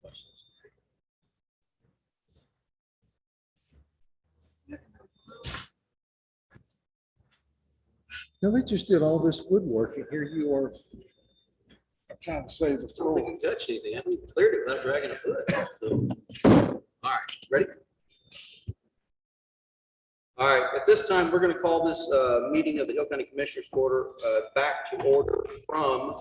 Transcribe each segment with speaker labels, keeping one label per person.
Speaker 1: questions.
Speaker 2: No, they just did all this woodworking. Here you are trying to save the
Speaker 1: I don't
Speaker 2: floor.
Speaker 1: think you touched anything. I think you cleared it without dragging a foot. So, all right, ready? All right, at this time, we're going to call this meeting of the Hill County Commissioners Court back to order from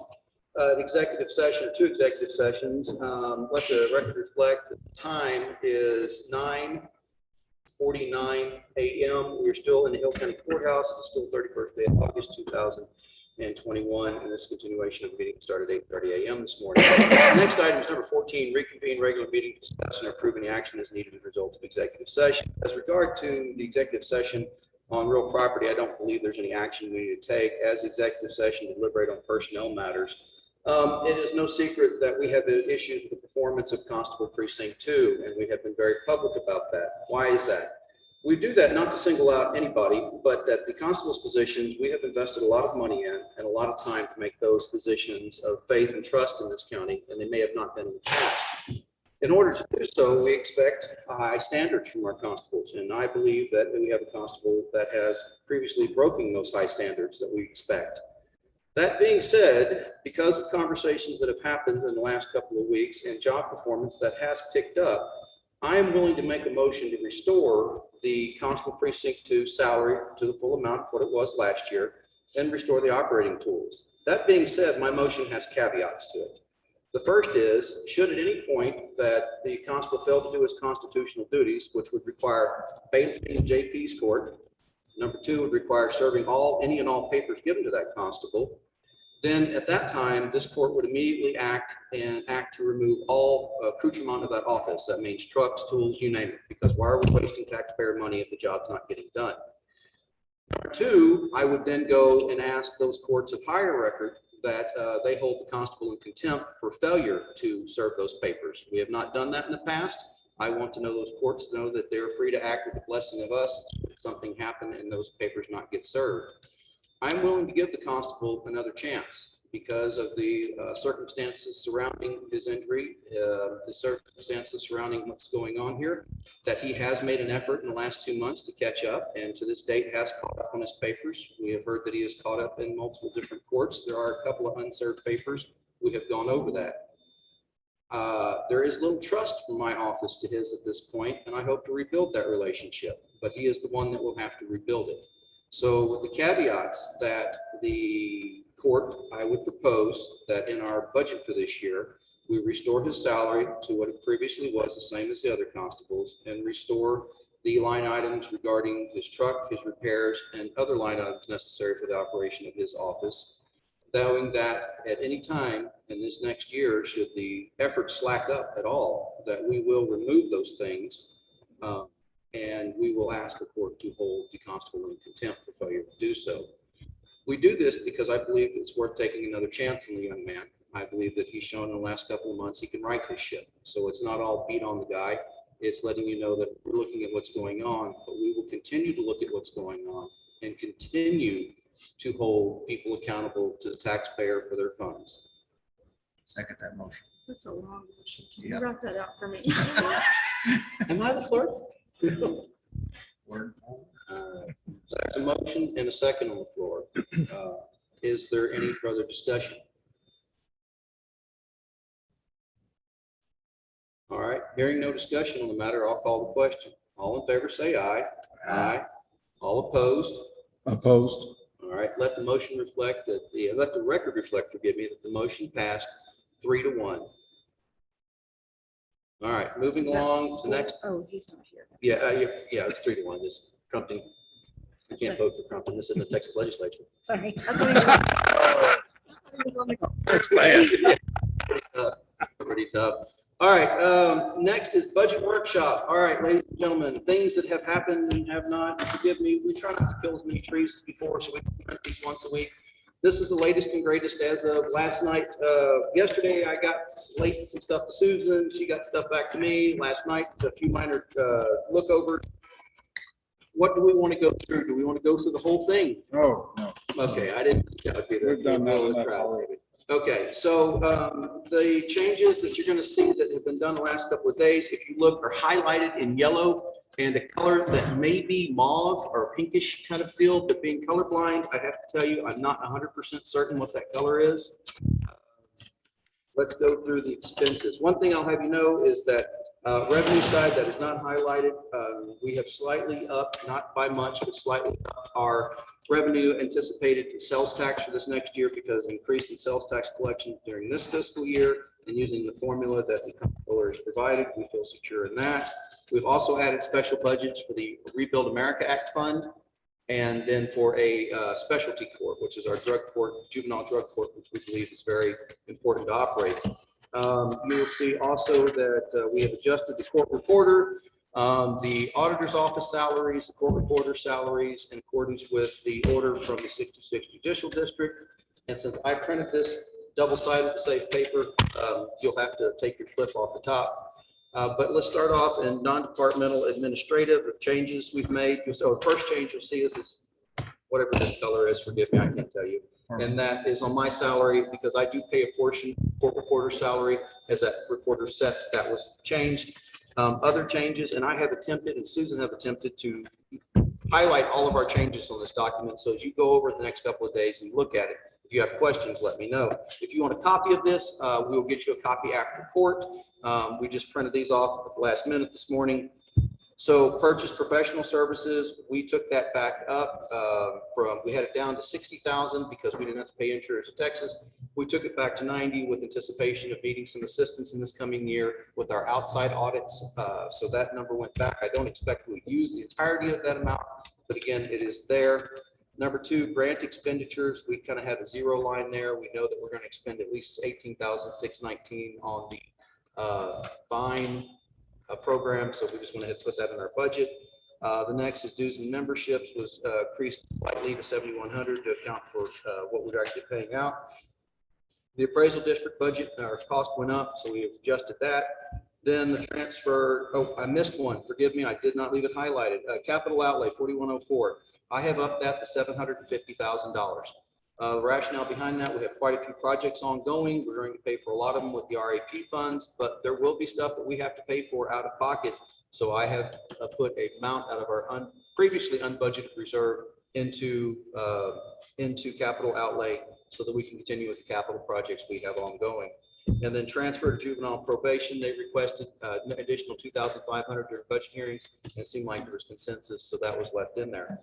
Speaker 1: the executive session, 2 executive sessions. Let the record reflect that the time is 9:49 a.m. We're still in the Hill County Courthouse. It's still 31st day of August 2021, and this continuation of the meeting started at 8:30 a.m. this morning. The next item is number 14, reconvene regular meeting to discuss and approve any action as needed as a result of executive session. As regard to the executive session on real property, I don't believe there's any action we need to take. As executive session to deliberate on personnel matters, it is no secret that we have issues with the performance of Constable Precinct 2, and we have been very public about that. Why is that? We do that not to single out anybody, but that the constable's positions, we have invested a lot of money in and a lot of time to make those positions of faith and trust in this county, and they may have not been in the past. In order to do so, we expect high standards from our constables, and I believe that we have a constable that has previously broken those high standards that we expect. That being said, because of conversations that have happened in the last couple of weeks and job performance that has picked up, I am willing to make a motion to restore the Constable Precinct 2 salary to the full amount of what it was last year and restore the operating tools. That being said, my motion has caveats to it. The first is, should at any point that the constable fail to do his constitutional duties, which would require bailiff in JP's court, number 2 would require serving any and all papers given to that constable, then at that time, this court would immediately act to remove all accoutrement of that office. That means trucks, tools, you name it, because why are we wasting taxpayer money if the job's not getting done? Number 2, I would then go and ask those courts of higher record that they hold the constable in contempt for failure to serve those papers. We have not done that in the past. I want to know those courts to know that they're free to act with the blessing of us if something happened and those papers not get served. I'm willing to give the constable another chance because of the circumstances surrounding his injury, the circumstances surrounding what's going on here, that he has made an effort in the last 2 months to catch up and to this date has caught up on his papers. We have heard that he has caught up in multiple different courts. There are a couple of unserved papers. We have gone over that. There is little trust from my office to his at this point, and I hope to rebuild that relationship, but he is the one that will have to rebuild it. So with the caveats that the court, I would propose that in our budget for this year, we restore his salary to what it previously was, the same as the other constables, and restore the line items regarding his truck, his repairs, and other line items necessary for the operation of his office, knowing that at any time in this next year, should the effort slack up at all, that we will remove those things and we will ask the court to hold the constable in contempt for failure to do so. We do this because I believe it's worth taking another chance on the young man. I believe that he's shown in the last couple of months he can right his ship. So it's not all beat on the guy. It's letting you know that we're looking at what's going on, but we will continue to look at what's going on and continue to hold people accountable to the taxpayer for their funds.
Speaker 3: Second that motion.
Speaker 4: That's a long motion. Can
Speaker 3: Yeah.
Speaker 4: you write that out for me?
Speaker 1: Am I the clerk?
Speaker 3: Word.
Speaker 1: There's a motion and a second on the floor. Is there any further discussion? All right, hearing no discussion on the matter, I'll call the question. All in favor, say aye. Aye. All opposed?
Speaker 2: Opposed?
Speaker 1: All right, let the motion reflect that let the record reflect, forgive me, that the motion passed 3-1. All right, moving along to the next.
Speaker 4: Oh, he's not here.
Speaker 1: Yeah, it's 3-1. This Crumpton, I can't vote for Crumpton. This is in the Texas legislature.
Speaker 4: Sorry. I thought he was-
Speaker 1: Pretty tough. All right, next is budget workshop. All right, ladies and gentlemen, things that have happened and have not, forgive me, we try not to kill as many trees as before, so we can print these once a week. This is the latest and greatest as of last night. Yesterday, I got late some stuff to Susan. She got stuff back to me. Last night, a few minor lookovers. What do we want to go through? Do we want to go through the whole thing?
Speaker 2: Oh, no.
Speaker 1: Okay, I didn't.
Speaker 2: We've done that enough already.
Speaker 1: Okay, so the changes that you're going to see that have been done the last couple of days, if you look, are highlighted in yellow and a color that may be mauve or pinkish kind of feel, but being colorblind, I have to tell you, I'm not 100% certain what that color is. Let's go through the expenses. One thing I'll have you know is that revenue side that is not highlighted, we have slightly up, not by much, but slightly up our revenue anticipated sales tax for this next year because of increase in sales tax collection during this fiscal year and using the formula that the comptroller has provided. We feel secure in that. We've also added special budgets for the Rebuild America Act Fund and then for a specialty court, which is our drug court, juvenile drug court, which we believe is very important to operate. You will see also that we have adjusted the court reporter, the auditor's office salaries, the court reporter salaries in accordance with the order from the 66th Judicial District. And since I printed this double-sided to save paper, you'll have to take your clip off the top. But let's start off in non-departmental administrative changes we've made. So the first change you'll see is this, whatever this color is, forgive me, I can't tell you. And that is on my salary because I do pay a portion court reporter salary as that reporter set that was changed. Other changes, and I have attempted, and Susan have attempted to highlight all of our changes on this document. So as you go over it the next couple of days and look at it, if you have questions, let me know. If you want a copy of this, we will get you a copy after court. We just printed these off at the last minute this morning. So purchase professional services, we took that back up we had it down to 60,000 because we didn't have to pay insurance in Texas. We took it back to 90 with anticipation of needing some assistance in this coming year with our outside audits. So that number went back. I don't expect we'll use the entirety of that amount, but again, it is there. Number two, grant expenditures. We kind of have a zero line there. We know that we're going to expend at least 18,619 on the Vine program, so we just went ahead and put that in our budget. The next is dues and memberships was increased slightly to 7,100 to account for what we're actually paying out. The appraisal district budget, our cost went up, so we adjusted that. Then the transfer, oh, I missed one. Forgive me, I did not leave it highlighted. Capital outlay 4104. I have upped that to $750,000. The rationale behind that, we have quite a few projects ongoing. We're going to pay for a lot of them with the RAP funds, but there will be stuff that we have to pay for out of pocket. So I have put a amount out of our previously unbudgeted reserve into capital outlay so that we can continue with the capital projects we have ongoing. And then transfer to juvenile probation, they requested an additional $2,500 during budget hearings, and it seemed like there was consensus, so that was left in there.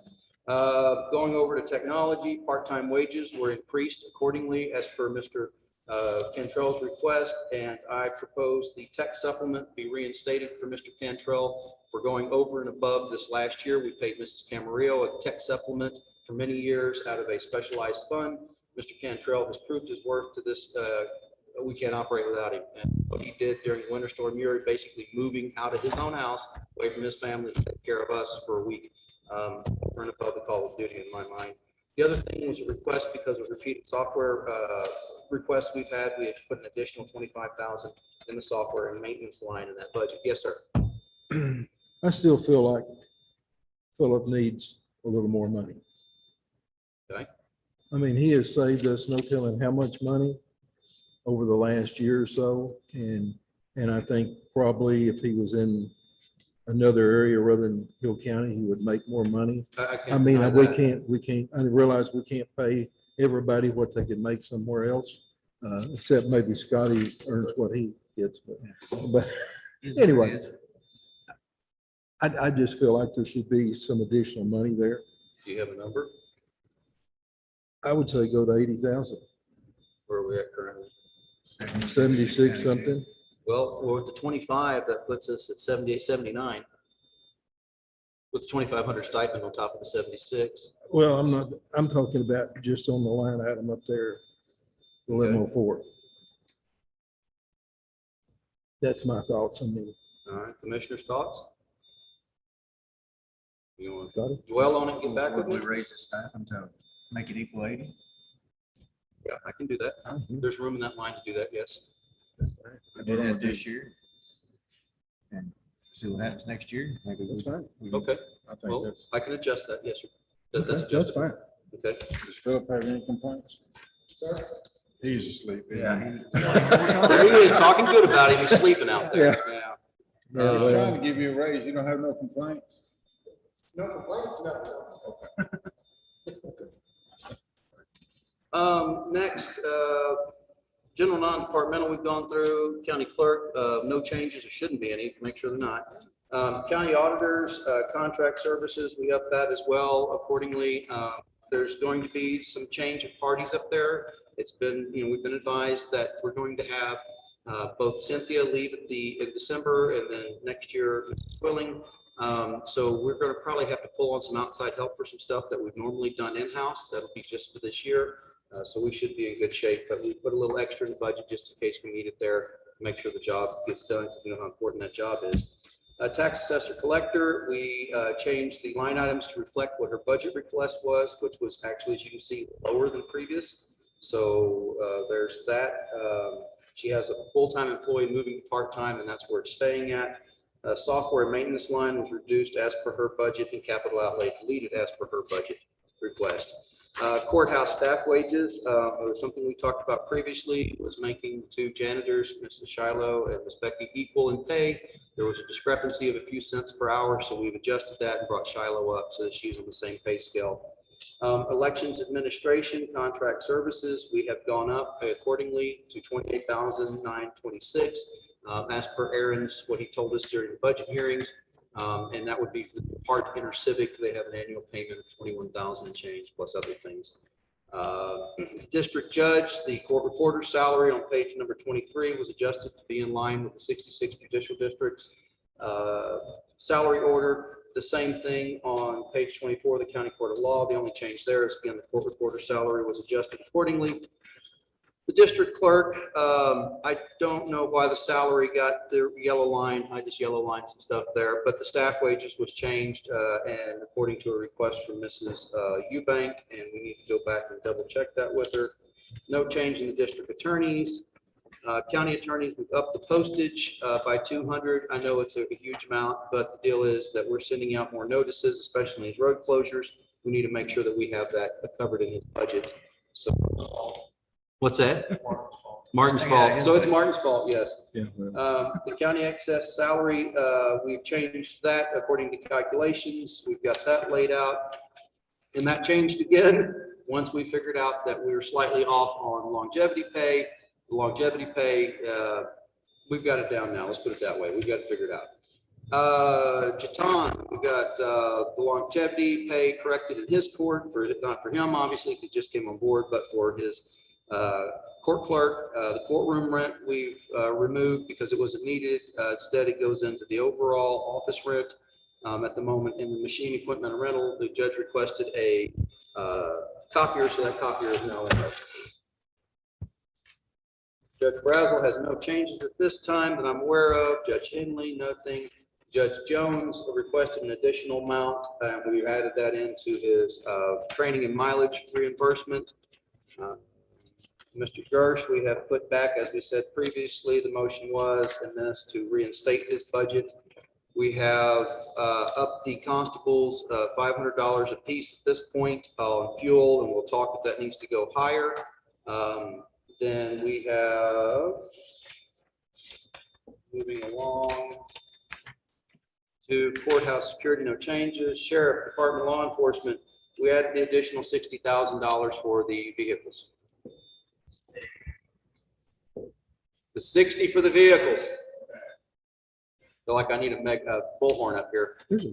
Speaker 1: Going over to technology, part-time wages were increased accordingly as per Mr. Cantrell's request, and I propose the tech supplement be reinstated for Mr. Cantrell for going over and above this last year. We paid Mrs. Camarillo a tech supplement for many years out of a specialized fund. Mr. Cantrell has proved his worth to this. We can't operate without him. And what he did during Winter Storm Uri, basically moving out of his own house, away from his family to take care of us for a week, over and above the call of duty in my mind. The other thing was a request because of repeated software requests we've had. We had to put an additional $25,000 in the software and maintenance line in that budget. Yes, sir.
Speaker 2: I still feel like Philip needs a little more money.
Speaker 1: Okay.
Speaker 2: I mean, he has saved us no telling how much money over the last year or so. And I think probably if he was in another area rather than Hill County, he would make more money. I mean, we can't, I realize we can't pay everybody what they could make somewhere else, except maybe Scotty earns what he gets. But anyway, I just feel like there should be some additional money there.
Speaker 1: Do you have a number?
Speaker 2: I would say go to 80,000.
Speaker 1: Where are we at currently?
Speaker 2: 76 something.
Speaker 1: Well, with the 25, that puts us at 78, 79. With the 2,500 stipend on top of the 76.
Speaker 2: Well, I'm talking about just on the line item up there, 1104. That's my thoughts on me.
Speaker 1: All right, commissioner's thoughts? You want
Speaker 2: Got
Speaker 1: to
Speaker 2: it?
Speaker 1: dwell on it and get back with
Speaker 3: Would
Speaker 1: me?
Speaker 3: we raise the stipend to make it equal 80?
Speaker 1: Yeah, I can do that. There's room in that line to do that, yes.
Speaker 3: I did that this year. And see what happens next year. Maybe
Speaker 2: That's fine.
Speaker 1: Okay,
Speaker 2: I think
Speaker 1: well,
Speaker 2: that's,
Speaker 1: I can adjust that, yes, sir. That's
Speaker 2: that's
Speaker 1: adjustable.
Speaker 2: fine.
Speaker 1: Okay,
Speaker 2: Does Philip have any complaints?
Speaker 5: He's asleep.
Speaker 3: Yeah.
Speaker 1: There he is, talking good about him. He's sleeping out there. Yeah.
Speaker 5: I was trying to give you a raise. You don't have no complaints?
Speaker 6: No complaints,
Speaker 1: Next, general non-departmental we've gone through, county clerk, no changes, there shouldn't be any, make sure they're not. County auditors, contract services, we upped that as well accordingly. There's going to be some change of parties up there. It's been, we've been advised that we're going to have both Cynthia leave in December and then next year Willing. So we're going to probably have to pull on some outside help for some stuff that we've normally done in-house. That'll be just for this year. So we should be in good shape, but we put a little extra in the budget just in case we need it there to make sure the job gets done, because you know how important that job is. Tax assessor collector, we changed the line items to reflect what her budget request was, which was actually, as you can see, lower than previous. So there's that. She has a full-time employee moving to part-time, and that's where it's staying at. Software maintenance line was reduced as per her budget, and capital outlay deleted as per her budget request. Courthouse staff wages, was something we talked about previously, was making the two janitors, Mrs. Shiloh and Ms. Becky, equal in pay. There was a discrepancy of a few cents per hour, so we've adjusted that and brought Shiloh up so that she's on the same pay scale. Elections administration, contract services, we have gone up accordingly to $28,926, as per Aaron's, what he told us during the budget hearings. And that would be for the part intercivic. They have an annual payment of $21,000 and change plus other things. District judge, the court reporter's salary on page number 23 was adjusted to be in line with the 66 judicial districts. Salary order, the same thing on page 24 of the county court of law. The only change there is again the court reporter salary was adjusted accordingly. The district clerk, I don't know why the salary got the yellow line. I just yellow lined some stuff there, but the staff wages was changed and according to a request from Mrs. Eubank, and we need to go back and double check that with her. No change in the district attorneys. County attorneys, we've upped the postage by 200. I know it's a huge amount, but the deal is that we're sending out more notices, especially in these road closures. We need to make sure that we have that covered in his budget. So. What's that? Martin's fault. So it's Martin's fault, yes.
Speaker 2: Yeah, well,
Speaker 1: The county excess salary, we've changed that according to calculations. We've got that laid out. And that changed again once we figured out that we were slightly off on longevity pay. The longevity pay, we've got it down now. Let's put it that way. We've got it figured out. Jatan, we got the longevity pay corrected in his court, not for him, obviously, he just came on board, but for his court clerk. The courtroom rent we've removed because it wasn't needed. Instead, it goes into the overall office rent. At the moment in the machine equipment and rental, the judge requested a copier, so that copier is now in place. Judge Brazel has no changes at this time that I'm aware of. Judge Henley, nothing. Judge Jones requested an additional amount, and we added that into his training and mileage reimbursement. Mr. Gersh, we have put back, as we said previously, the motion was in this to reinstate his budget. We have upped the constables $500 a piece at this point on fuel, and we'll talk if that needs to go higher. Then we have, moving along to courthouse security, no changes. Sheriff Department, law enforcement, we added the additional $60,000 for the vehicles. The 60 for the vehicles. Feel like I need a bullhorn up here.
Speaker 2: There's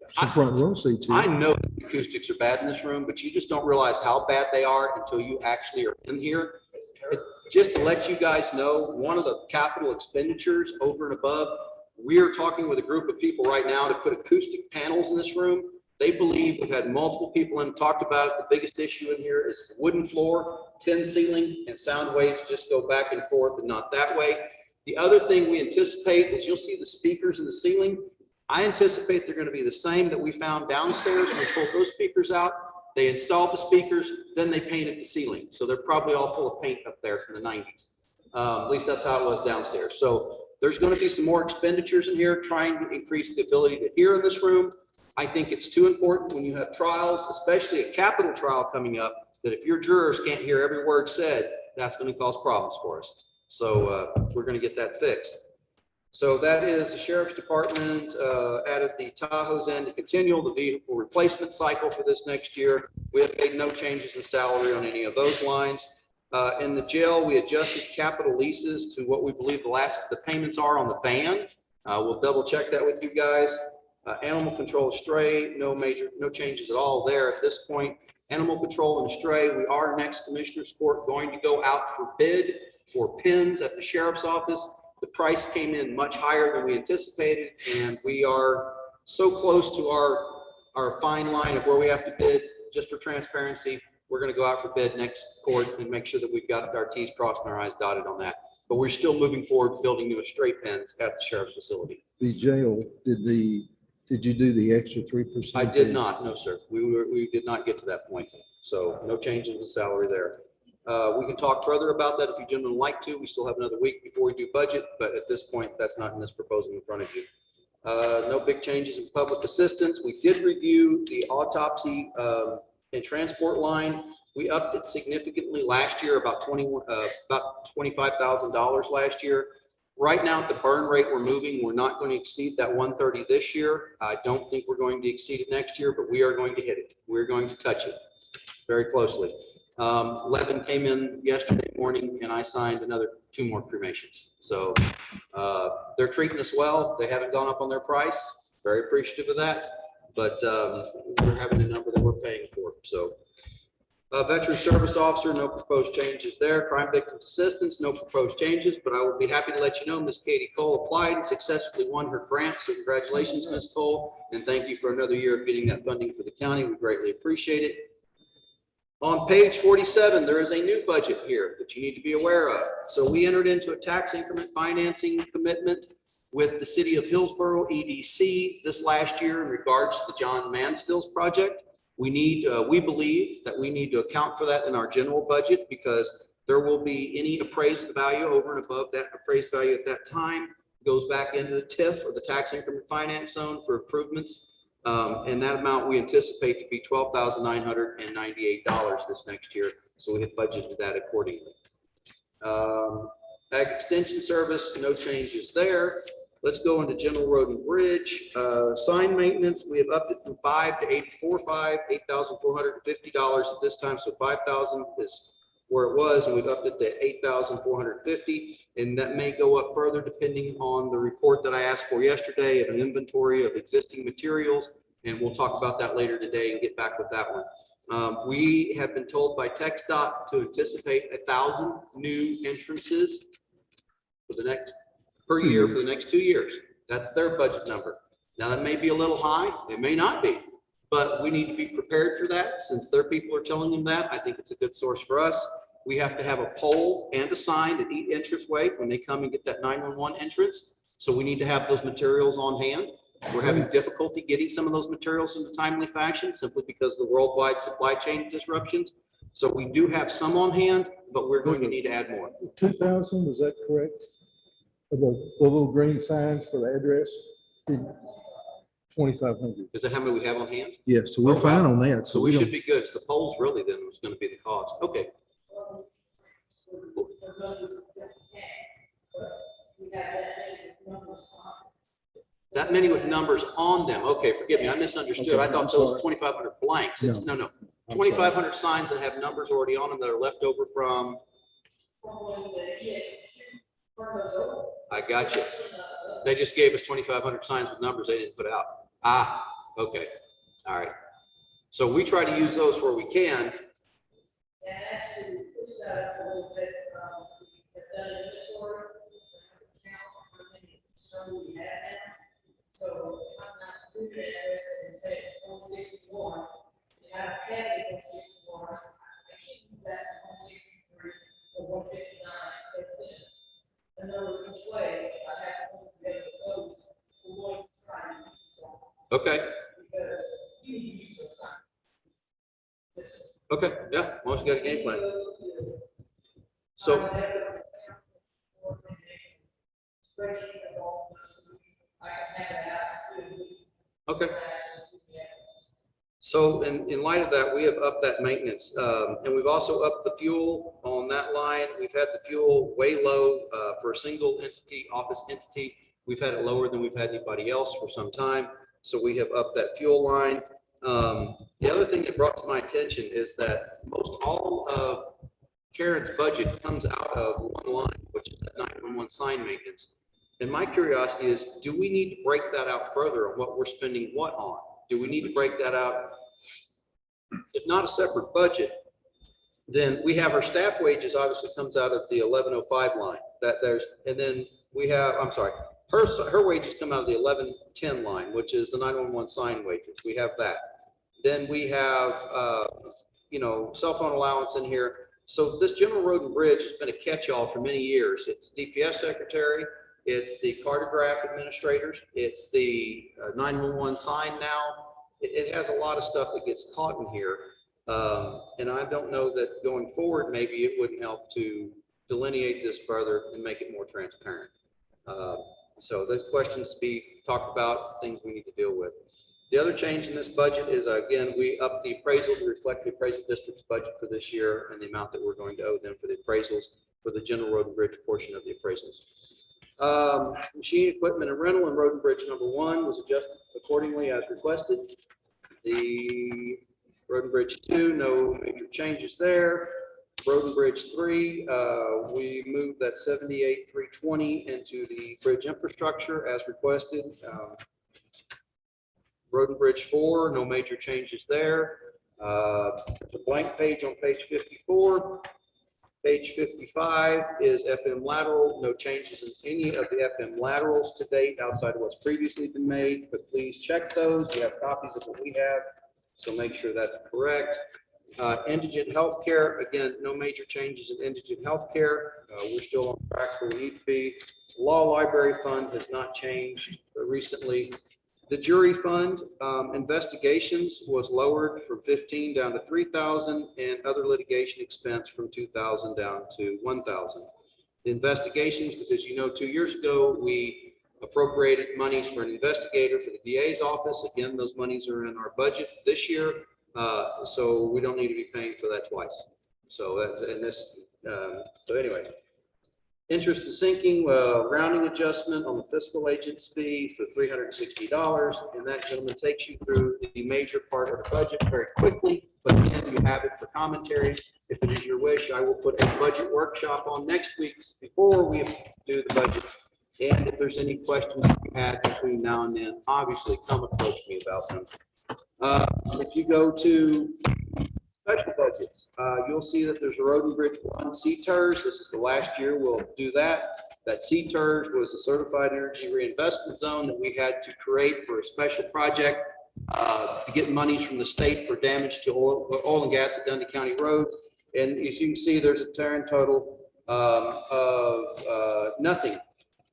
Speaker 2: some front row seats here.
Speaker 1: I know the acoustics are bad in this room, but you just don't realize how bad they are until you actually are in here. Just to let you guys know, one of the capital expenditures over and above, we're talking with a group of people right now to put acoustic panels in this room. They believe, we've had multiple people in talked about it. The biggest issue in here is wooden floor, tin ceiling, and sound waves just go back and forth and not that way. The other thing we anticipate is you'll see the speakers in the ceiling. I anticipate they're going to be the same that we found downstairs when we pulled those speakers out. They installed the speakers, then they painted the ceiling. So they're probably all full of paint up there from the 90s. At least that's how it was downstairs. So there's going to be some more expenditures in here trying to increase the ability to hear in this room. I think it's too important when you have trials, especially a capital trial coming up, that if your jurors can't hear every word said, that's going to cause problems for us. So we're going to get that fixed. So that is the Sheriff's Department added the Tahoe's end to continual the vehicle replacement cycle for this next year. We have made no changes in salary on any of those lines. In the jail, we adjusted capital leases to what we believe the payments are on the van. We'll double check that with you guys. Animal control stray, no changes at all there at this point. Animal control and stray, we are next Commissioner's Court going to go out for bid for pins at the Sheriff's Office. The price came in much higher than we anticipated, and we are so close to our fine line of where we have to bid. Just for transparency, we're going to go out for bid next court and make sure that we've got our T's crossed and our I's dotted on that. But we're still moving forward, building new stray pins at the Sheriff's facility.
Speaker 2: The jail, did you do the extra 3%?
Speaker 1: I did not, no, sir. We did not get to that point. So no changes in salary there. We can talk further about that if you gentlemen like to. We still have another week before we do budget, but at this point, that's not in this proposal in front of you. No big changes in public assistance. We did review the autopsy and transport line. We upped it significantly last year, about $25,000 last year. Right now, at the burn rate we're moving, we're not going to exceed that 130 this year. I don't think we're going to exceed it next year, but we are going to hit it. We're going to touch it very closely. 11 came in yesterday morning, and I signed another 2 more cremations. So they're treating us well. They haven't gone up on their price. Very appreciative of that, but we're having the number that we're paying for. So veteran service officer, no proposed changes there. Crime victims assistance, no proposed changes, but I will be happy to let you know Miss Katie Cole applied and successfully won her grant. So congratulations, Miss Cole, and thank you for another year of getting that funding for the county. We greatly appreciate it. On page 47, there is a new budget here that you need to be aware of. So we entered into a tax increment financing commitment with the city of Hillsborough EDC this last year in regards to the John Mansfield's project. We believe that we need to account for that in our general budget because there will be any appraised value over and above that appraised value at that time goes back into the TIF or the tax increment finance zone for improvements. And that amount we anticipate to be $12,998 this next year. So we have budgeted that accordingly. Ag extension service, no changes there. Let's go into general road and bridge. Sign maintenance, we have upped it from 5 to 845, $8,450 at this time. So 5,000 is where it was, and we've upped it to 8,450. And that may go up further depending on the report that I asked for yesterday of an inventory of existing materials. And we'll talk about that later today and get back with that one. We have been told by TxDOT to anticipate 1,000 new entrances for the next per year for the next 2 years. That's their budget number. Now that may be a little high, it may not be, but we need to be prepared for that. Since their people are telling them that, I think it's a good source for us. We have to have a pole and a sign at each entranceway when they come and get that 911 entrance. So we need to have those materials on hand. We're having difficulty getting some of those materials in a timely fashion simply because of the worldwide supply chain disruptions. So we do have some on hand, but we're going to need to add more.
Speaker 2: 2,000, was that correct? For the little green signs for the address? 2,500.
Speaker 1: Is that how many we have on hand?
Speaker 2: Yes, so we're fine on that.
Speaker 1: So we should be good. It's the poles really then was going to be the cost. Okay. That many with numbers on them. Okay, forgive me. I misunderstood. I thought those 2,500 blanks. It's no. 2,500 signs that have numbers already on them that are left over from. I got you. They just gave us 2,500 signs with numbers they didn't put out. Ah, okay. All right. So we try to use those where we can.
Speaker 7: And actually, push that a little bit, we've done an inventory, so we have now. So if I'm not doing the address and say it's 161, and I have it 161, I can't do that 163 or 159, but then another each way, if I have to get those, we're going to try and use them.
Speaker 1: Okay.
Speaker 7: Because you need to use those signs.
Speaker 1: Okay. Yeah. Once you got a game plan. So. Okay. So in light of that, we have upped that maintenance, and we've also upped the fuel on that line. We've had the fuel way low for a single entity, office entity. We've had it lower than we've had anybody else for some time. So we have upped that fuel line. The other thing that brought to my attention is that most all of Karen's budget comes out of one line, which is that 911 sign maintenance. And my curiosity is, do we need to break that out further on what we're spending what on? Do we need to break that out? If not a separate budget, then we have our staff wages obviously comes out of the 1105 line. And then we have, I'm sorry, her wages come out of the 1110 line, which is the 911 sign wages. We have that. Then we have, cell phone allowance in here. So this general road and bridge has been a catch-all for many years. It's DPS secretary, it's the cartograph administrators, it's the 911 sign now. It has a lot of stuff that gets caught in here. And I don't know that going forward, maybe it wouldn't help to delineate this further and make it more transparent. So those questions to be talked about, things we need to deal with. The other change in this budget is, again, we upped the appraisal to reflect the appraisal district's budget for this year and the amount that we're going to owe them for the appraisals for the general road and bridge portion of the appraisals. Machine, equipment, and rental in road and bridge number 1 was adjusted accordingly as requested. The road and bridge 2, no major changes there. Road and bridge 3, we moved that 78,320 into the bridge infrastructure as requested. Road and bridge 4, no major changes there. The blank page on page 54. Page 55 is FM lateral. No changes in any of the FM laterals to date outside of what's previously been made, but please check those. You have copies of what we have, so make sure that's correct. Indigent healthcare, again, no major changes in indigent healthcare. We're still on track where we need to be. Law library fund has not changed recently. The jury fund investigations was lowered from 15 down to 3,000, and other litigation expense from 2,000 down to 1,000. The investigations, because as you know, 2 years ago, we appropriated monies for an investigator for the DA's office. Again, those monies are in our budget this year, so we don't need to be paying for that twice. So that's in this. So anyway. Interest and sinking, rounding adjustment on the fiscal agent's fee for $360. And that, gentleman, takes you through the major part of the budget very quickly. But again, you have it for commentary. If it is your wish, I will put a budget workshop on next week before we do the budget. And if there's any questions you had between now and then, obviously come approach me about them. If you go to special budgets, you'll see that there's a road and bridge 1 CTERS. This is the last year we'll do that. That CTERS was a certified energy reinvestment zone that we had to create for a special project to get monies from the state for damage to oil and gas at Dundee County roads. And as you can see, there's a turn total of nothing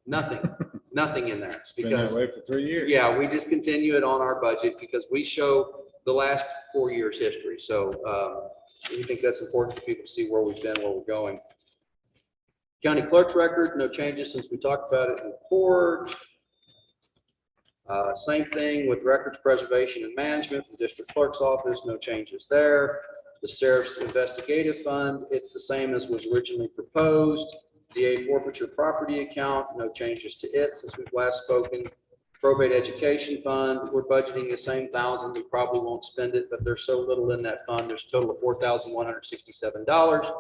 Speaker 1: in there. It's
Speaker 5: Been that
Speaker 1: because,
Speaker 5: way for 3 years.
Speaker 1: yeah, we just continue it on our budget because we show the last 4 years history. So we think that's important for people to see where we've been, where we're going. County clerk's record, no changes since we talked about it in court. Same thing with records preservation and management, the district clerk's office, no changes there. The sheriff's investigative fund, it's the same as was originally proposed. DA forfeiture property account, no changes to it since we've last spoken. Probate education fund, we're budgeting the same 1,000. We probably won't spend it, but there's so little in that fund. There's a total of $4,167.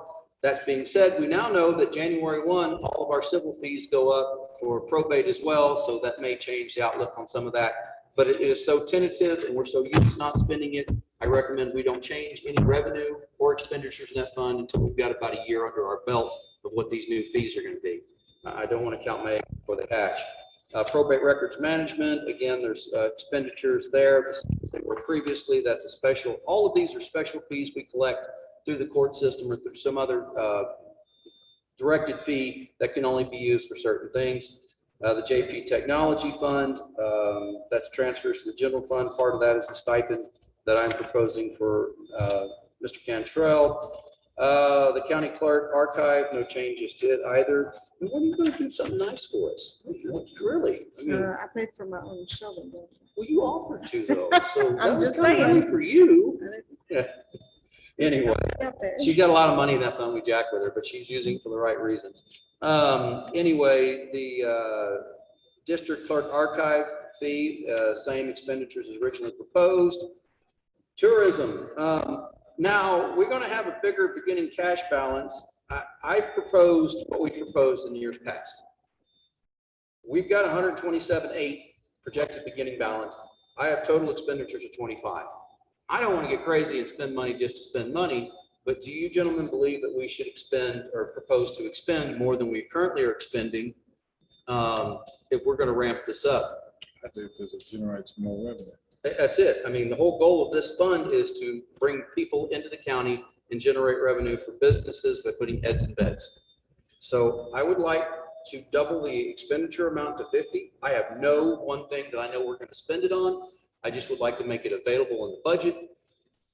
Speaker 1: That being said, we now know that January 1, all of our civil fees go up for probate as well. So that may change the outlook on some of that, but it is so tentative and we're so used to not spending it. I recommend we don't change any revenue or expenditures in that fund until we've got about a year under our belt of what these new fees are going to be. I don't want to count my eggs before they hatch. Probate records management, again, there's expenditures there that were previously. That's a special, all of these are special fees we collect through the court system or through some other directed fee that can only be used for certain things. The JP Technology Fund, that's transfers to the general fund. Part of that is the stipend that I'm proposing for Mr. Cantrell. The county clerk archive, no changes to it either. And when are you going to do something nice for us? Really? I mean,
Speaker 4: I paid for my own shoveling.
Speaker 1: well, you offered to though, so that
Speaker 4: I'm
Speaker 1: was
Speaker 4: just
Speaker 1: kind of
Speaker 4: saying.
Speaker 1: money for you. Yeah. Anyway,
Speaker 4: Out there.
Speaker 1: she's got a lot of money in that fund we jacked with her, but she's using it for the right reasons. Anyway, the district clerk archive fee, same expenditures as originally proposed. Tourism, now we're gonna have a bigger beginning cash balance. I've proposed what we've proposed in years past. We've got 127.8 projected beginning balance. I have total expenditures of 25. I don't want to get crazy and spend money just to spend money, but do you gentlemen believe that we should expend or propose to expend more than we currently are expending if we're going to ramp this up?
Speaker 5: I do, because it generates more revenue.
Speaker 1: That's it. I mean, the whole goal of this fund is to bring people into the county and generate revenue for businesses by putting heads in beds. So I would like to double the expenditure amount to 50. I have no one thing that I know we're going to spend it on. I just would like to make it available in the budget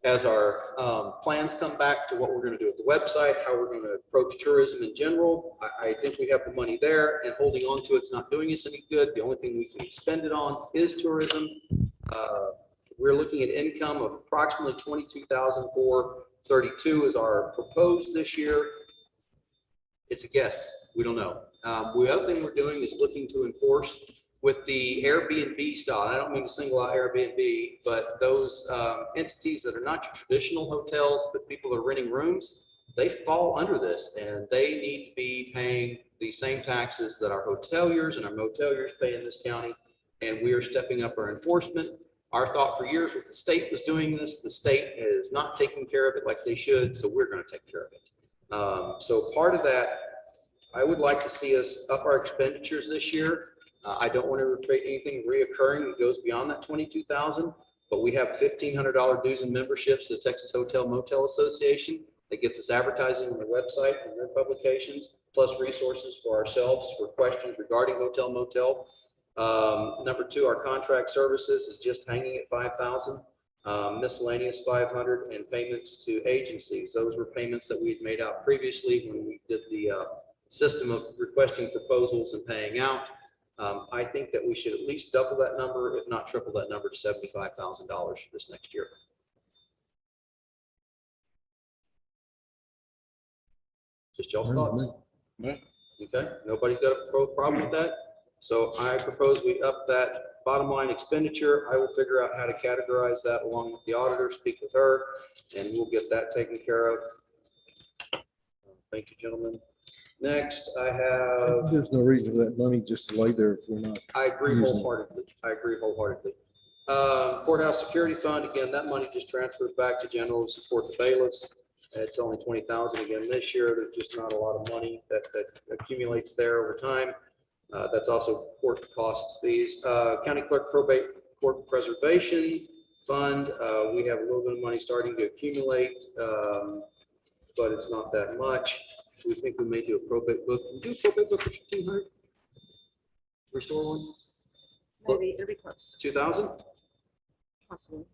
Speaker 1: as our plans come back to what we're going to do at the website, how we're going to approach tourism in general. I think we have the money there, and holding on to it's not doing us any good. The only thing we can spend it on is tourism. We're looking at income of approximately $22,432 is our proposed this year. It's a guess. We don't know. The other thing we're doing is looking to enforce with the Airbnb style. I don't mean to single out Airbnb, but those entities that are not your traditional hotels, but people are renting rooms, they fall under this, and they need to be paying the same taxes that our hoteliers and our moteliers pay in this county. And we are stepping up our enforcement. Our thought for years was the state was doing this. The state is not taking care of it like they should, so we're going to take care of it. So part of that, I would like to see us up our expenditures this year. I don't want to repeat anything reoccurring that goes beyond that 22,000, but we have $1,500 dues and memberships to the Texas Hotel Motel Association that gets us advertising on their website and their publications, plus resources for ourselves for questions regarding hotel motel. Number two, our contract services is just hanging at 5,000. Miscellaneous 500, and payments to agencies. Those were payments that we had made out previously when we did the system of requesting proposals and paying out. I think that we should at least double that number, if not triple that number, to $75,000 for this next year. Just y'all's thoughts.
Speaker 5: Yeah.
Speaker 1: Okay, nobody's got a problem with that? So I propose we up that bottom line expenditure. I will figure out how to categorize that along with the auditor, speak with her, and we'll get that taken care of. Thank you, gentlemen. Next, I have,
Speaker 2: There's no reason for that money just to lay there if we're not.
Speaker 1: I agree
Speaker 2: using it.
Speaker 1: wholeheartedly. I agree wholeheartedly. Courthouse Security Fund, again, that money just transfers back to general to support the bailiffs. It's only 20,000 again this year. There's just not a lot of money that accumulates there over time. That's also court costs fees. County Clerk Probate Court Preservation Fund, we have a little bit of money starting to accumulate, but it's not that much. We think we may do a probate book. Can we do a probate book for 1,500? Restore one?
Speaker 4: Maybe it'll be close,
Speaker 1: 2,000?
Speaker 4: possibly.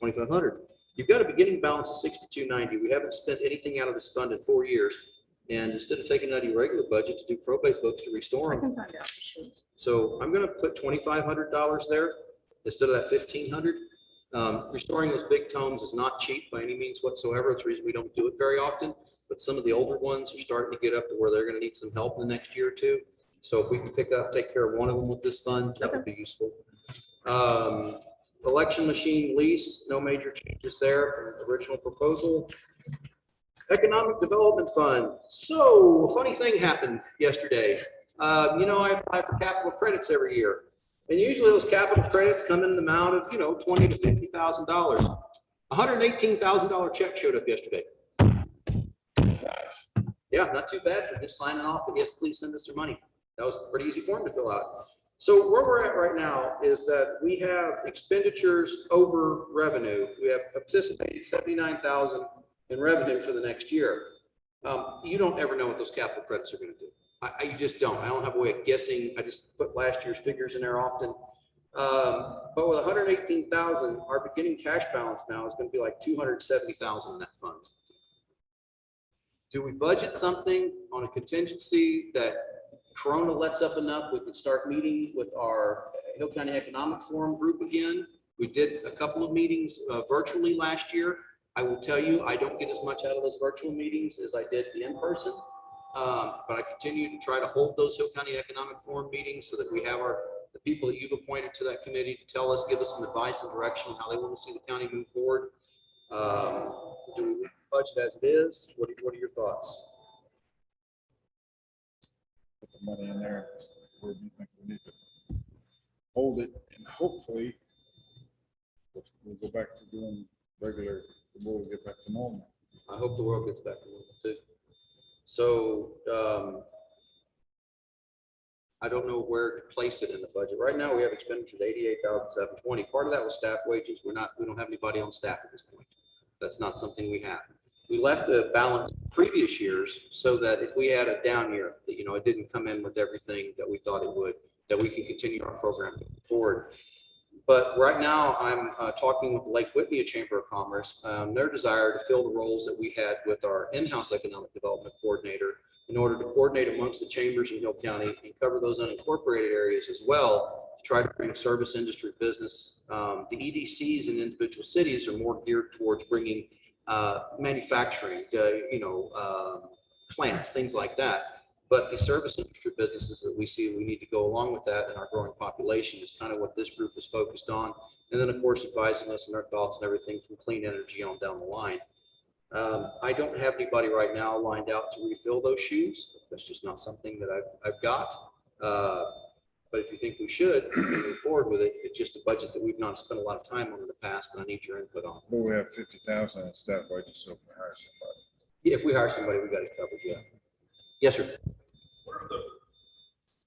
Speaker 1: 2,500. You've got a beginning balance of 6,290. We haven't spent anything out of this fund in 4 years. And instead of taking it out of your regular budget to do probate books to restore
Speaker 4: I
Speaker 1: them.
Speaker 4: can find out for sure.
Speaker 1: So I'm going to put $2,500 there instead of that 1,500. Restoring those big tomes is not cheap by any means whatsoever. It's the reason we don't do it very often, but some of the older ones are starting to get up to where they're going to need some help in the next year or two. So if we can take care of one of them with this fund, that would be useful. Election machine lease, no major changes there from the original proposal. Economic Development Fund. So a funny thing happened yesterday. You know, I apply for capital credits every year. And usually those capital credits come in the amount of, $20,000 to $50,000. $118,000 check showed up yesterday. Yeah, not too bad for just signing off and yes, please send us your money. That was a pretty easy form to fill out. So where we're at right now is that we have expenditures over revenue. We have anticipated 79,000 in revenue for the next year. You don't ever know what those capital credits are going to do. I just don't. I don't have a way of guessing. I just put last year's figures in there often. But with 118,000, our beginning cash balance now is going to be like 270,000 in that fund. Do we budget something on a contingency that Corona lets up enough, we can start meeting with our Hill County Economic Forum group again. We did a couple of meetings virtually last year. I will tell you, I don't get as much out of those virtual meetings as I did in person. But I continue to try to hold those Hill County Economic Forum meetings so that we have the people that you've appointed to that committee to tell us, give us some advice and direction on how they want to see the county move forward. Do we leave the budget as it is? What are your thoughts?
Speaker 5: Put the money in there. Where do you think we need to hold it, and hopefully we'll go back to doing regular, we'll get back to normal.
Speaker 1: I hope the world gets back to normal too. So I don't know where to place it in the budget. Right now, we have expenditures $88,720. Part of that was staff wages. We don't have anybody on staff at this point. That's not something we have. We left a balance previous years so that if we had a down year, that, you know, it didn't come in with everything that we thought it would, that we can continue our program forward. But right now, I'm talking with Lake Whitney Chamber of Commerce, their desire to fill the roles that we had with our in-house economic development coordinator in order to coordinate amongst the chambers in Hill County and cover those unincorporated areas as well, to try to bring service industry business. The EDCs in individual cities are more geared towards bringing manufacturing, plants, things like that. But the service industry businesses that we see, we need to go along with that, and our growing population is kind of what this group is focused on. And then, of course, advising us and our thoughts and everything from clean energy on down the line. I don't have anybody right now lined out to refill those shoes. That's just not something that I've got. But if you think we should move forward with it, it's just a budget that we've not spent a lot of time on in the past, and I need your input on.
Speaker 5: But we have 50,000 in staff wages, so if we hire somebody.
Speaker 1: Yeah, if we hire somebody, we got it covered. Yeah. Yes, sir.
Speaker 8: What are the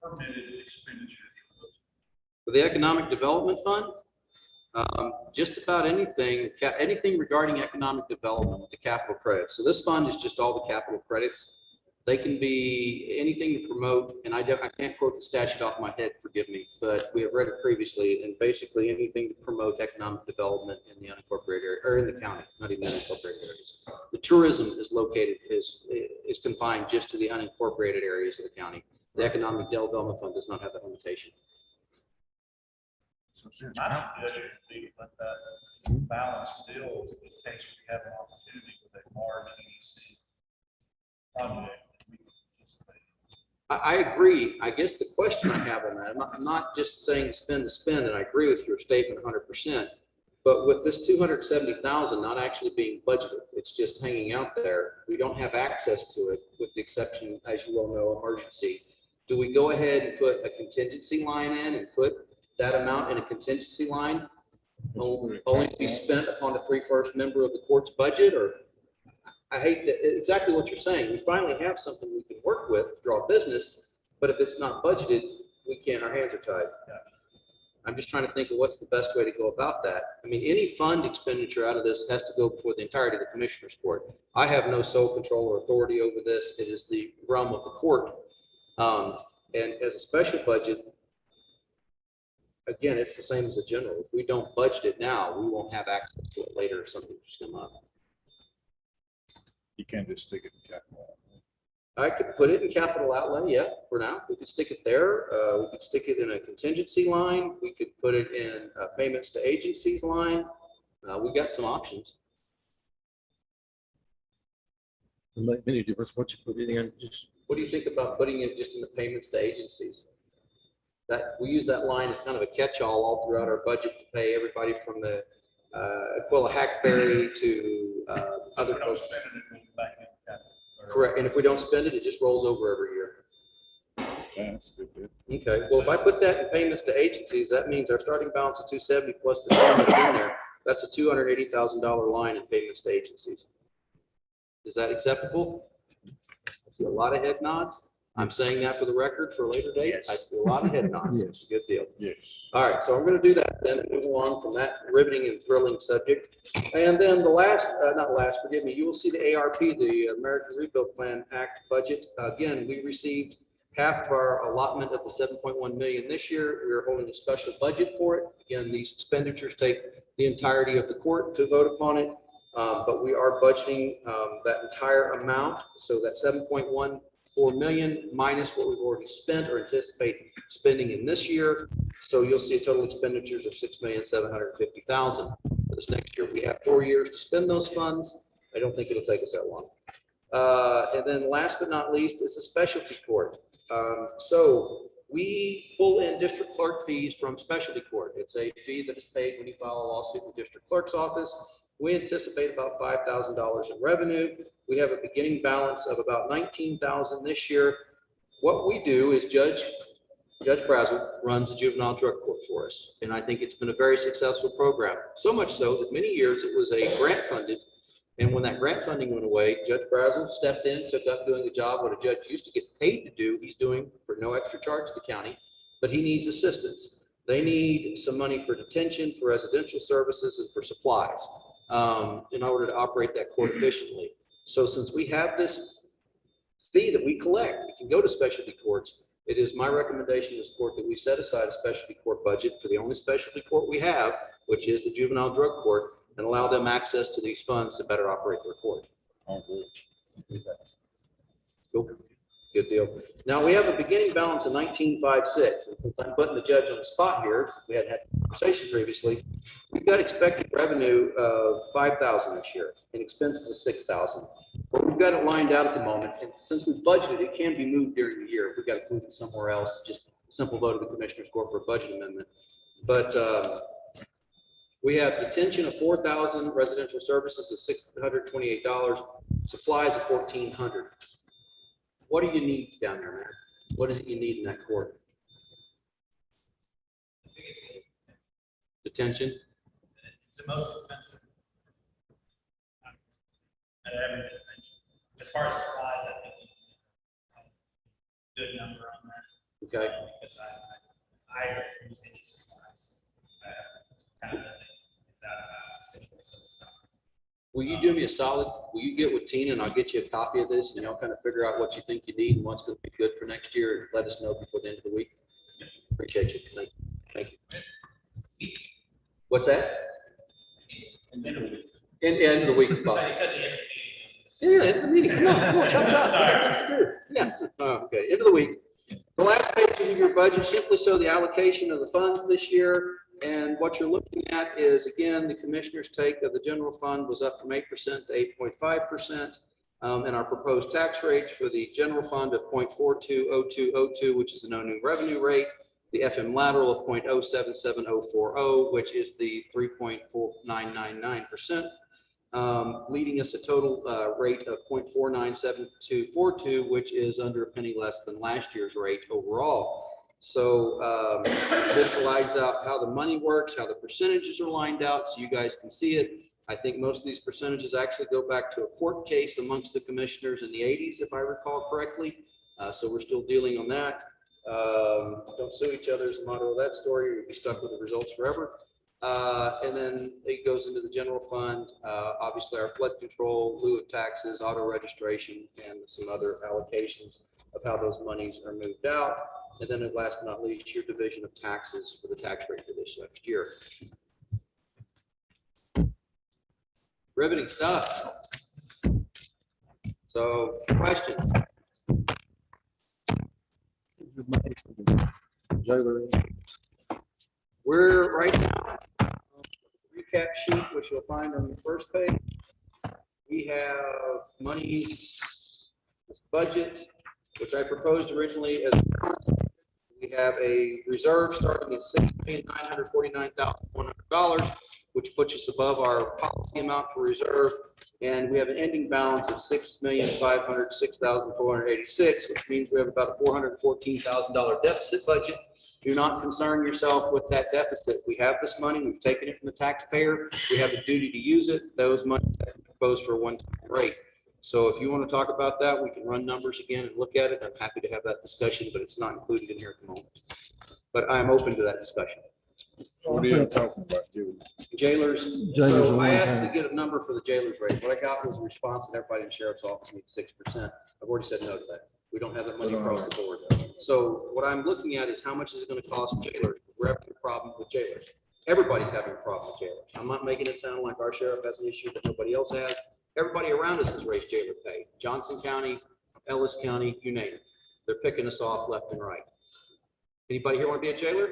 Speaker 8: permitted expenditures?
Speaker 1: For the Economic Development Fund, just about anything regarding economic development with the capital credits. So this fund is just all the capital credits. They can be anything to promote, and I can't quote the statute off my head, forgive me, but we have read it previously, and basically anything to promote economic development in the unincorporated area, or in the county, not even unincorporated areas. The tourism is confined just to the unincorporated areas of the county. The Economic Development Fund does not have that limitation.
Speaker 3: So since
Speaker 8: My suggestion would be to let that balance build in case we have an opportunity with a large EDC project.
Speaker 1: I agree. I guess the question I have on that, I'm not just saying spend to spend, and I agree with your statement 100%, but with this 270,000 not actually being budgeted, it's just hanging out there. We don't have access to it, with the exception, as you well know, emergency. Do we go ahead and put a contingency line in and put that amount in a contingency line, only to be spent upon the 31st member of the court's budget? Or I hate that, exactly what you're saying. We finally have something we can work with, draw business, but if it's not budgeted, we can't, our hands are tied. I'm just trying to think of what's the best way to go about that. I mean, any fund expenditure out of this has to go before the entirety of the commissioner's court. I have no sole control or authority over this. It is the realm of the court. And as a special budget, again, it's the same as a general. If we don't budget it now, we won't have access to it later if something just come up.
Speaker 5: You can't just stick it in capital.
Speaker 1: I could put it in capital outlay, yeah, for now. We could stick it there. We could stick it in a contingency line. We could put it in payments to agencies line. We got some options.
Speaker 2: It make any difference what you put it in, just.
Speaker 1: What do you think about putting it just in the payments to agencies? That we use that line as kind of a catch-all all throughout our budget to pay everybody from the Aquila Hackberry to other folks. Correct. And if we don't spend it, it just rolls over every year.
Speaker 5: That's good.
Speaker 1: Okay. Well, if I put that in payments to agencies, that means our starting balance of 270 plus the payments in there. That's a $280,000 line in payments to agencies. Is that acceptable? I see a lot of head nods. I'm saying that for the record for a later date.
Speaker 3: Yes.
Speaker 1: I see a lot of head nods.
Speaker 2: Yes.
Speaker 1: Good deal.
Speaker 5: Yes.
Speaker 1: All right, so I'm going to do that then, move along from that riveting and thrilling subject. And then the last, forgive me, you will see the ARP, the American Rebuild Plan Act budget. Again, we received half of our allotment of the 7.1 million this year. We are holding a special budget for it. Again, these expenditures take the entirety of the court to vote upon it, but we are budgeting that entire amount. So that 7.1 4 million minus what we've already spent or anticipate spending in this year. So you'll see a total expenditures of $6,750,000 for this next year. We have 4 years to spend those funds. I don't think it'll take us that long. And then last but not least is a specialty court. So we pull in district clerk fees from specialty court. It's a fee that is paid when you file a lawsuit in the district clerk's office. We anticipate about $5,000 in revenue. We have a beginning balance of about $19,000 this year. What we do is Judge Brazel runs the juvenile drug court for us. And I think it's been a very successful program. So much so that many years it was a grant funded. And when that grant funding went away, Judge Brazel stepped in, took up doing the job what a judge used to get paid to do. He's doing for no extra charge to the county, but he needs assistance. They need some money for detention, for residential services, and for supplies in order to operate that court efficiently. So since we have this fee that we collect, we can go to specialty courts. It is my recommendation to this court that we set aside a specialty court budget for the only specialty court we have, which is the juvenile drug court, and allow them access to these funds to better operate their court. Cool. Good deal. Now we have a beginning balance of 1956. And since I'm putting the judge on the spot here, since we hadn't had a conversation previously, we've got expected revenue of $5,000 this year and expenses of $6,000. But we've got it lined out at the moment. And since we've budgeted, it can be moved during the year. If we've got to move it somewhere else, just a simple vote of the commissioners court for a budget amendment. But we have detention of $4,000, residential services of $628, supplies of $1,400. What do you need down there, man? What is it you need in that court?
Speaker 9: The biggest thing is
Speaker 1: Detention?
Speaker 9: it's the most expensive. At every dimension. As far as supplies, I think good number on that.
Speaker 1: Okay.
Speaker 9: Because I don't use any supplies. Kind of it's out of balance anyway, so it's not.
Speaker 1: Will you do me a solid? Will you get with Tina and I'll get you a copy of this and y'all kind of figure out what you think you need and what's going to be good for next year and let us know before the end of the week? Appreciate you. Thank you. What's that?
Speaker 9: And then we.
Speaker 1: End of the week.
Speaker 9: But I said the end of the meeting.
Speaker 1: Yeah, end of the meeting. Come on, chop, chop.
Speaker 9: Sorry.
Speaker 1: Yeah, okay, end of the week. The last page of your budget simply show the allocation of the funds this year. And what you're looking at is, again, the commissioner's take of the general fund was up from 8% to 8.5%. And our proposed tax rates for the general fund of 0.420202, which is the no new revenue rate. The FM lateral of 0.077040, which is the 3.4999%. Leading us a total rate of 0.497242, which is under a penny less than last year's rate overall. So this lines out how the money works, how the percentages are lined out, so you guys can see it. I think most of these percentages actually go back to a court case amongst the commissioners in the 80s, if I recall correctly. So we're still dealing on that. Don't sue each other is the motto of that story. We'll be stuck with the results forever. And then it goes into the general fund. Obviously, our flood control, lieu of taxes, auto registration, and some other allocations of how those monies are moved out. And then last but not least, your division of taxes for the tax rate for this next year. Riveting stuff. So, questions? We're right now, recap sheet, which you'll find on the first page. We have monies, this budget, which I proposed originally as we have a reserve starting at $6,949,100, which puts us above our policy amount for reserve. And we have an ending balance of $6,506,486, which means we have about a $414,000 deficit budget. Do not concern yourself with that deficit. We have this money. We've taken it from the taxpayer. We have a duty to use it. Those monies are proposed for a one-time rate. So if you want to talk about that, we can run numbers again and look at it. I'm happy to have that discussion, but it's not included in here at the moment. But I'm open to that discussion.
Speaker 5: What are you talking about, Juvenile?
Speaker 1: Jailers.
Speaker 2: Jailers
Speaker 1: So
Speaker 2: are
Speaker 1: I
Speaker 2: one
Speaker 1: asked to
Speaker 2: time.
Speaker 1: get a number for the jailers rate. What I got was a response that everybody in the sheriff's office needs 6%. I've already said no to that. We don't have that money across the board. So what I'm looking at is how much is it going to cost jailers? We're having a problem with jailers. Everybody's having a problem with jailers. I'm not making it sound like our sheriff has an issue that nobody else has. Everybody around us has raised jailer pay. Johnson County, Ellis County, you name it. They're picking us off left and right. Anybody here want to be a jailer?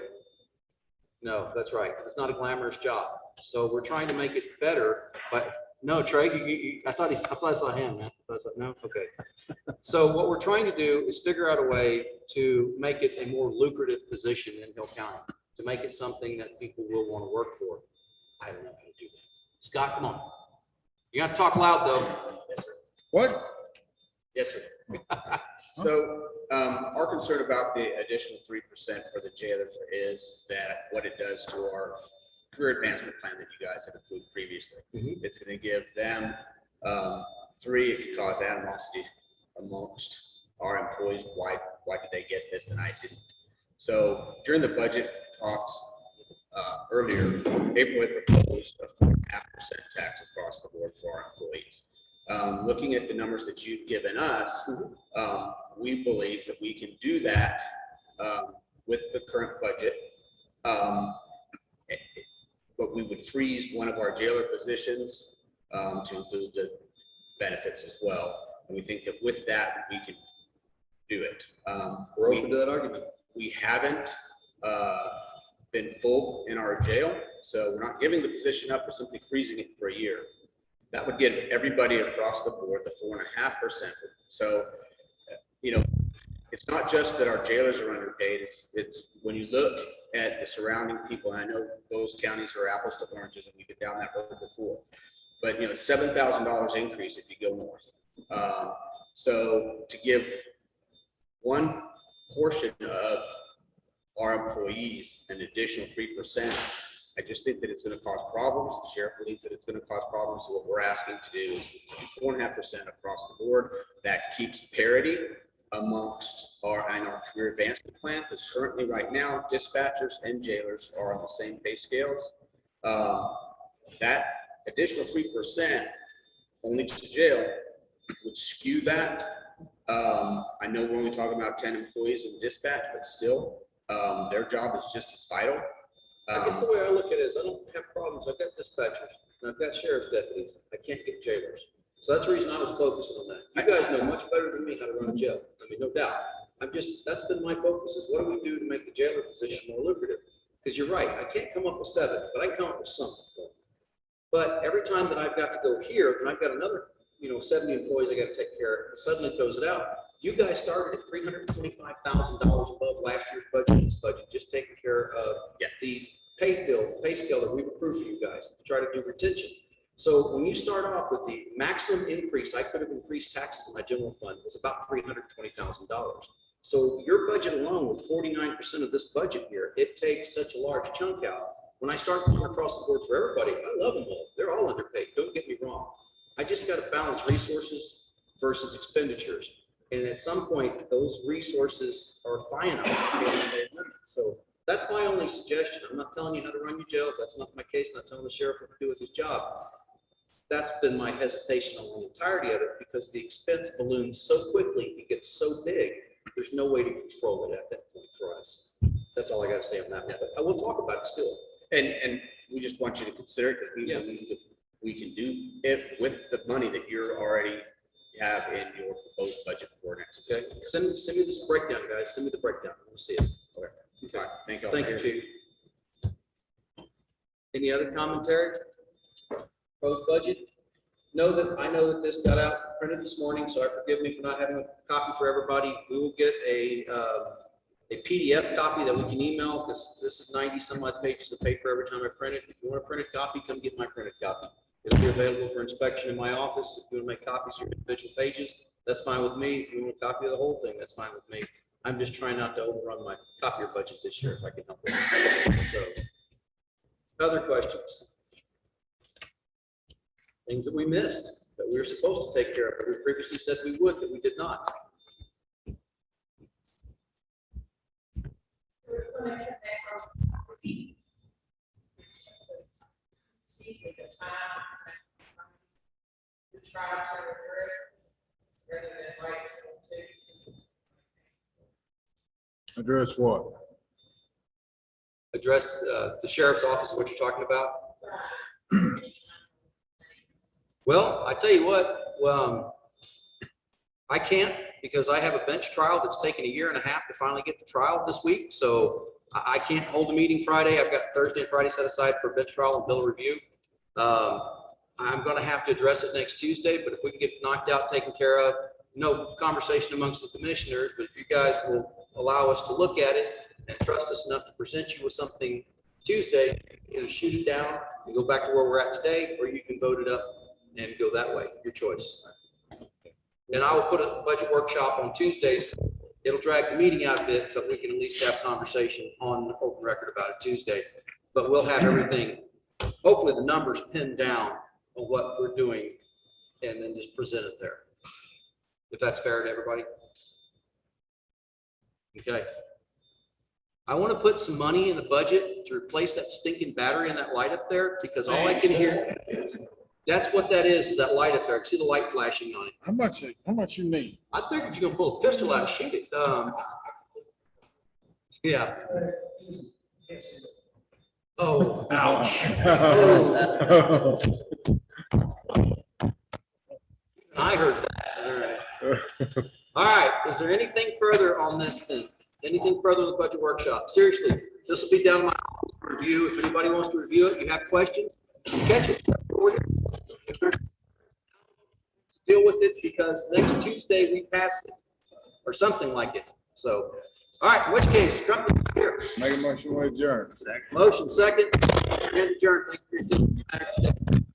Speaker 1: No, that's right. It's not a glamorous job. So we're trying to make it better, but no, Trey, I thought I saw a hand, man. I was like, no, okay. So what we're trying to do is figure out a way to make it a more lucrative position in Hill County, to make it something that people will want to work for. I don't know how to do that. Scott, come on. You have to talk loud though.
Speaker 5: What?
Speaker 10: Yes, sir. So our concern about the additional 3% for the jailers is that what it does to our career advancement plan that you guys have approved previously. It's going to give them 3. It could cause animosity amongst our employees. Why did they get this and I didn't? So during the budget talks earlier, April had proposed a 4.5% tax across the board for our employees. Looking at the numbers that you've given us, we believe that we can do that with the current budget. But we would freeze one of our jailer positions to include the benefits as well. And we think that with that, we can do it.
Speaker 1: We're open to that argument.
Speaker 10: We haven't been full in our jail, so we're not giving the position up, we're simply freezing it for a year. That would give everybody across the board the 4.5%. So, you know, it's not just that our jailers are underpaid, it's when you look at the surrounding people, and I know those counties are apples to oranges, and we've been down that road before, but you know, it's $7,000 increase if you go north. So to give one portion of our employees an additional 3%, I just think that it's going to cause problems. The sheriff believes that it's going to cause problems. So what we're asking to do is 4.5% across the board. That keeps parity amongst our career advancement plan, because currently right now, dispatchers and jailers are on the same pay scales. That additional 3% only to jail would skew that. I know we're only talking about 10 employees in dispatch, but still, their job is just as vital.
Speaker 1: I guess the way I look at it is I don't have problems. I've got dispatchers and I've got sheriff's deputies. I can't get jailers. So that's the reason I was focusing on that. You guys know much better than me how to run a jail. I mean, no doubt. That's been my focus is what do we do to make the jailer position more lucrative? Because you're right. I can't come up with 7, but I can come up with something. But every time that I've got to go here, then I've got another, 70 employees I got to take care of. It suddenly throws it out. You guys started at $325,000 above last year's budget. This budget just taking care of the pay scale that we've approved for you guys to try to do retention. So when you start off with the maximum increase, I could have increased taxes in my general fund was about $320,000. So your budget alone with 49% of this budget here, it takes such a large chunk out. When I start going across the board for everybody, I love them all. They're all underpaid. Don't get me wrong. I just got to balance resources versus expenditures. And at some point, those resources are finite. So that's my only suggestion. I'm not telling you how to run your jail. That's not my case. I'm not telling the sheriff what to do with his job. That's been my hesitation on the entirety of it because the expense balloons so quickly, it gets so big, there's no way to control it at that point for us. That's all I got to say on that. But I will talk about it still.
Speaker 10: And we just want you to consider it because we believe that we can do it with the money that you're already have in your proposed budget for next.
Speaker 1: Okay. Send me this breakdown, guys. Send me the breakdown. Let me see it. Okay.
Speaker 10: All right. Thank you.
Speaker 1: Thank you, Chief. Any other commentary? Proposed budget? I know that this got out printed this morning, so forgive me for not having a copy for everybody. We will get a PDF copy that we can email because this is 90 some odd pages of paper every time I print it. If you want a printed copy, come get my printed copy. It'll be available for inspection in my office. If you want to make copies of your individual pages, that's fine with me. If you want a copy of the whole thing, that's fine with me. I'm just trying not to overrun my copier budget this year if I can help it. So, other questions? Things that we missed that we were supposed to take care of, but we previously said we would, that we did not.
Speaker 7: To try to address rather than wait till Tuesday.
Speaker 5: Address what?
Speaker 1: Address the sheriff's office, what you're talking about. Well, I tell you what, I can't because I have a bench trial that's taken 1.5 years to finally get to trial this week. So I can't hold a meeting Friday. I've got Thursday and Friday set aside for bench trial and bill review. I'm going to have to address it next Tuesday, but if we can get knocked out, taken care of, no conversation amongst the commissioners, but if you guys will allow us to look at it and trust us enough to present you with something Tuesday, either shoot it down and go back to where we're at today, or you can vote it up and go that way, your choice. And I will put a budget workshop on Tuesdays. It'll drag the meeting out a bit, but we can at least have conversation on the open record about it Tuesday. But we'll have everything, hopefully the numbers pinned down on what we're doing and then just present it there. If that's fair to everybody. Okay. I want to put some money in the budget to replace that stinking battery in that light up there, because all I can hear, that's what that is that light up there. I can see the light flashing on it.
Speaker 5: How much you need?
Speaker 1: I figured you're gonna pull a pistol out and shoot it. Yeah. Oh, ouch. Oh, I heard that. All right. Is there anything further on this thing? Anything further in the budget workshop? Seriously, this will be down to my review. If anybody wants to review it, you have questions, catch it. If there's, deal with it, because next Tuesday we pass it or something like it. So, all right, in which case, Trump is here.
Speaker 5: Make a motion to adjourn.
Speaker 1: Motion second, and adjourn. Thank you for your attention.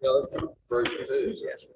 Speaker 1: Yeah, version 2, yes.